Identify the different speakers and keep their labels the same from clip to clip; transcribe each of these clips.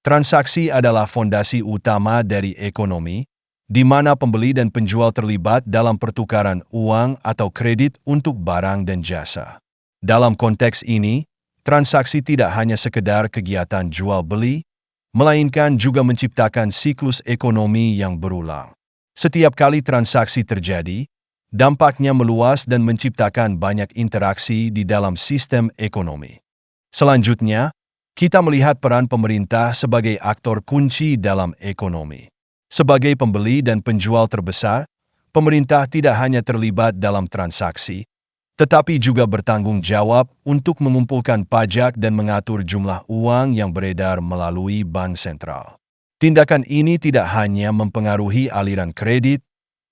Speaker 1: Transaksi adalah fondasi utama dari ekonomi, di mana pembeli dan penjual terlibat dalam pertukaran uang atau kredit untuk barang dan jasa. Dalam konteks ini, transaksi tidak hanya sekedar kegiatan jual-beli, melainkan juga menciptakan siklus ekonomi yang berulang. Setiap kali transaksi terjadi, dampaknya meluas dan menciptakan banyak interaksi di dalam sistem ekonomi. Selanjutnya, kita melihat peran pemerintah sebagai aktor kunci dalam ekonomi. Sebagai pembeli dan penjual terbesar, pemerintah tidak hanya terlibat dalam transaksi, tetapi juga bertanggung jawab untuk mengumpulkan pajak dan mengatur jumlah uang yang beredar melalui bank sentral. Tindakan ini tidak hanya mempengaruhi aliran kredit,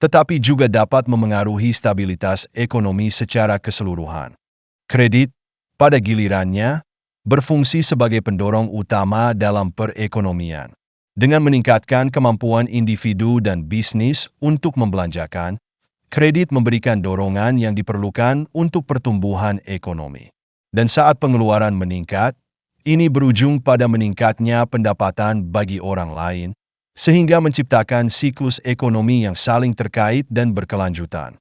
Speaker 1: tetapi juga dapat memengaruhi stabilitas ekonomi secara keseluruhan. Kredit, pada gilirannya, berfungsi sebagai pendorong utama dalam perekonomian. Dengan meningkatkan kemampuan individu dan bisnis untuk membelanjakan, kredit memberikan dorongan yang diperlukan untuk pertumbuhan ekonomi. Dan saat pengeluaran meningkat, ini berujung pada meningkatnya pendapatan bagi orang lain, sehingga menciptakan siklus ekonomi yang saling terkait dan berkelanjutan.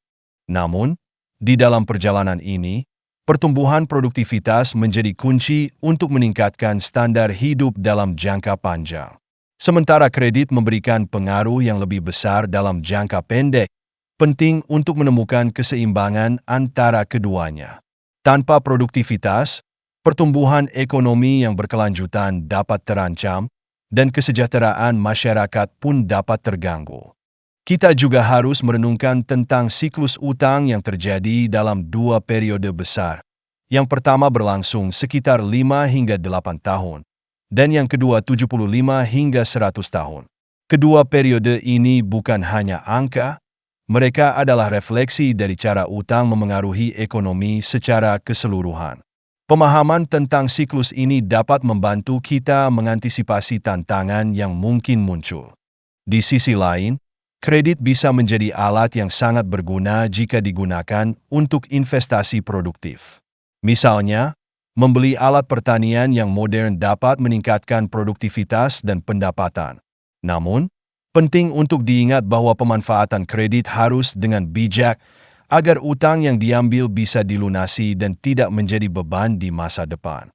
Speaker 1: Namun, di dalam perjalanan ini, pertumbuhan produktivitas menjadi kunci untuk meningkatkan standar hidup dalam jangka panjang. Sementara kredit memberikan pengaruh yang lebih besar dalam jangka pendek, penting untuk menemukan keseimbangan antara keduanya. Tanpa produktivitas, pertumbuhan ekonomi yang berkelanjutan dapat terancam, dan kesejahteraan masyarakat pun dapat terganggu. Kita juga harus merenungkan tentang siklus utang yang terjadi dalam dua periode besar. Yang pertama berlangsung sekitar 5 hingga 8 tahun, dan yang kedua 75 hingga 100 tahun. Kedua periode ini bukan hanya angka, mereka adalah refleksi dari cara utang memengaruhi ekonomi secara keseluruhan. Pemahaman tentang siklus ini dapat membantu kita mengantisipasi tantangan yang mungkin muncul. Di sisi lain, kredit bisa menjadi alat yang sangat berguna jika digunakan untuk investasi produktif. Misalnya, membeli alat pertanian yang modern dapat meningkatkan produktivitas dan pendapatan. Namun, penting untuk diingat bahwa pemanfaatan kredit harus dengan bijak agar utang yang diambil bisa dilunasi dan tidak menjadi beban di masa depan.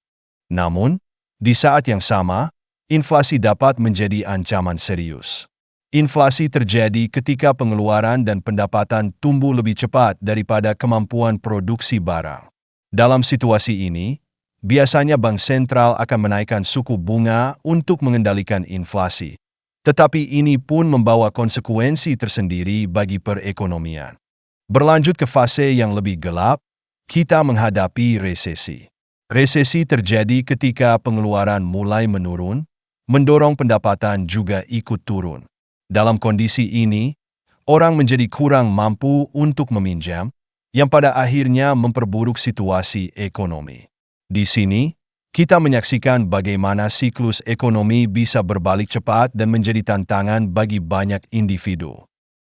Speaker 1: Namun, di saat yang sama, inflasi dapat menjadi ancaman serius. Inflasi terjadi ketika pengeluaran dan pendapatan tumbuh lebih cepat daripada kemampuan produksi barang. Dalam situasi ini, biasanya bank sentral akan menaikkan suku bunga untuk mengendalikan inflasi. Tetapi ini pun membawa konsekuensi tersendiri bagi perekonomian. Berlanjut ke fase yang lebih gelap, kita menghadapi resesi. Resesi terjadi ketika pengeluaran mulai menurun, mendorong pendapatan juga ikut turun. Dalam kondisi ini, orang menjadi kurang mampu untuk meminjam, yang pada akhirnya memperburuk situasi ekonomi. Di sini, kita menyaksikan bagaimana siklus ekonomi bisa berbalik cepat dan menjadi tantangan bagi banyak individu.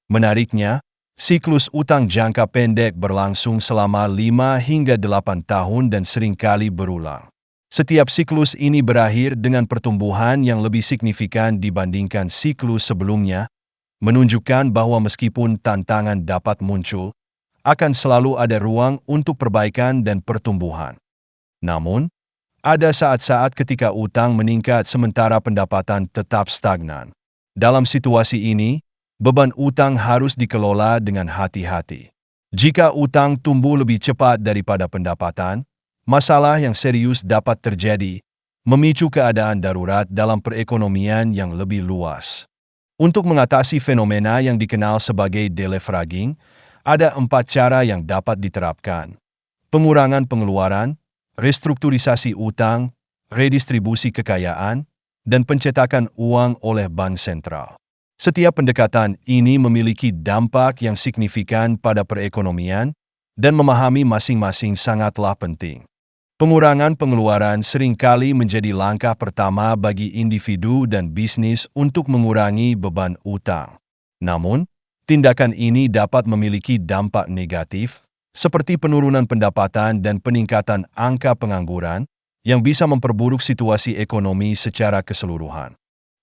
Speaker 1: Menariknya, siklus utang jangka pendek berlangsung selama 5 hingga 8 tahun dan seringkali berulang. Setiap siklus ini berakhir dengan pertumbuhan yang lebih signifikan dibandingkan siklus sebelumnya, menunjukkan bahwa meskipun tantangan dapat muncul, akan selalu ada ruang untuk perbaikan dan pertumbuhan. Namun, ada saat-saat ketika utang meningkat sementara pendapatan tetap stagnan. Dalam situasi ini, beban utang harus dikelola dengan hati-hati. Jika utang tumbuh lebih cepat daripada pendapatan, masalah yang serius dapat terjadi, memicu keadaan darurat dalam perekonomian yang lebih luas. Untuk mengatasi fenomena yang dikenal sebagai deleveraging, ada 4 cara yang dapat diterapkan. Pengurangan pengeluaran, restrukturisasi utang, redistribusi kekayaan, dan pencetakan uang oleh bank sentral. Setiap pendekatan ini memiliki dampak yang signifikan pada perekonomian, dan memahami masing-masing sangatlah penting. Pengurangan pengeluaran seringkali menjadi langkah pertama bagi individu dan bisnis untuk mengurangi beban utang. Namun, tindakan ini dapat memiliki dampak negatif, seperti penurunan pendapatan dan peningkatan angka pengangguran, yang bisa memperburuk situasi ekonomi secara keseluruhan.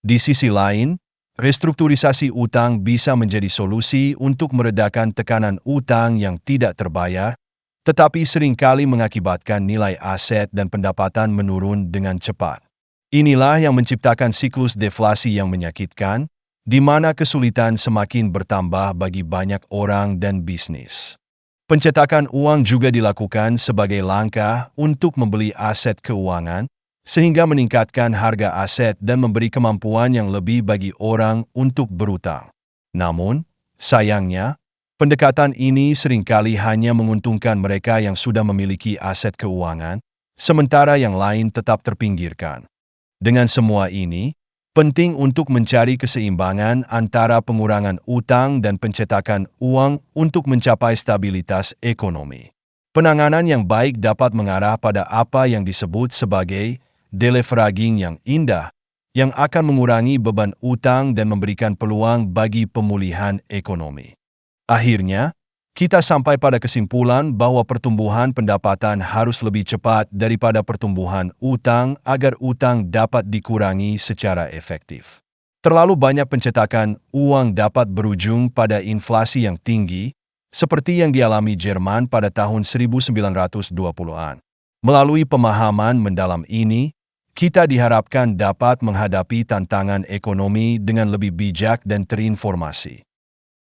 Speaker 1: Di sisi lain, restrukturisasi utang bisa menjadi solusi untuk meredakan tekanan utang yang tidak terbayar, tetapi seringkali mengakibatkan nilai aset dan pendapatan menurun dengan cepat. Inilah yang menciptakan siklus deflasi yang menyakitkan, di mana kesulitan semakin bertambah bagi banyak orang dan bisnis. Pencetakan uang juga dilakukan sebagai langkah untuk membeli aset keuangan, sehingga meningkatkan harga aset dan memberi kemampuan yang lebih bagi orang untuk berutang. Namun, sayangnya, pendekatan ini seringkali hanya menguntungkan mereka yang sudah memiliki aset keuangan, sementara yang lain tetap terpinggirkan. Dengan semua ini, penting untuk mencari keseimbangan antara pengurangan utang dan pencetakan uang untuk mencapai stabilitas ekonomi. Penanganan yang baik dapat mengarah pada apa yang disebut sebagai deleveraging yang indah, yang akan mengurangi beban utang dan memberikan peluang bagi pemulihan ekonomi. Akhirnya, kita sampai pada kesimpulan bahwa pertumbuhan pendapatan harus lebih cepat daripada pertumbuhan utang agar utang dapat dikurangi secara efektif. Terlalu banyak pencetakan uang dapat berujung pada inflasi yang tinggi, seperti yang dialami Jerman pada tahun 1920-an. Melalui pemahaman mendalam ini, kita diharapkan dapat menghadapi tantangan ekonomi dengan lebih bijak dan terinformasi.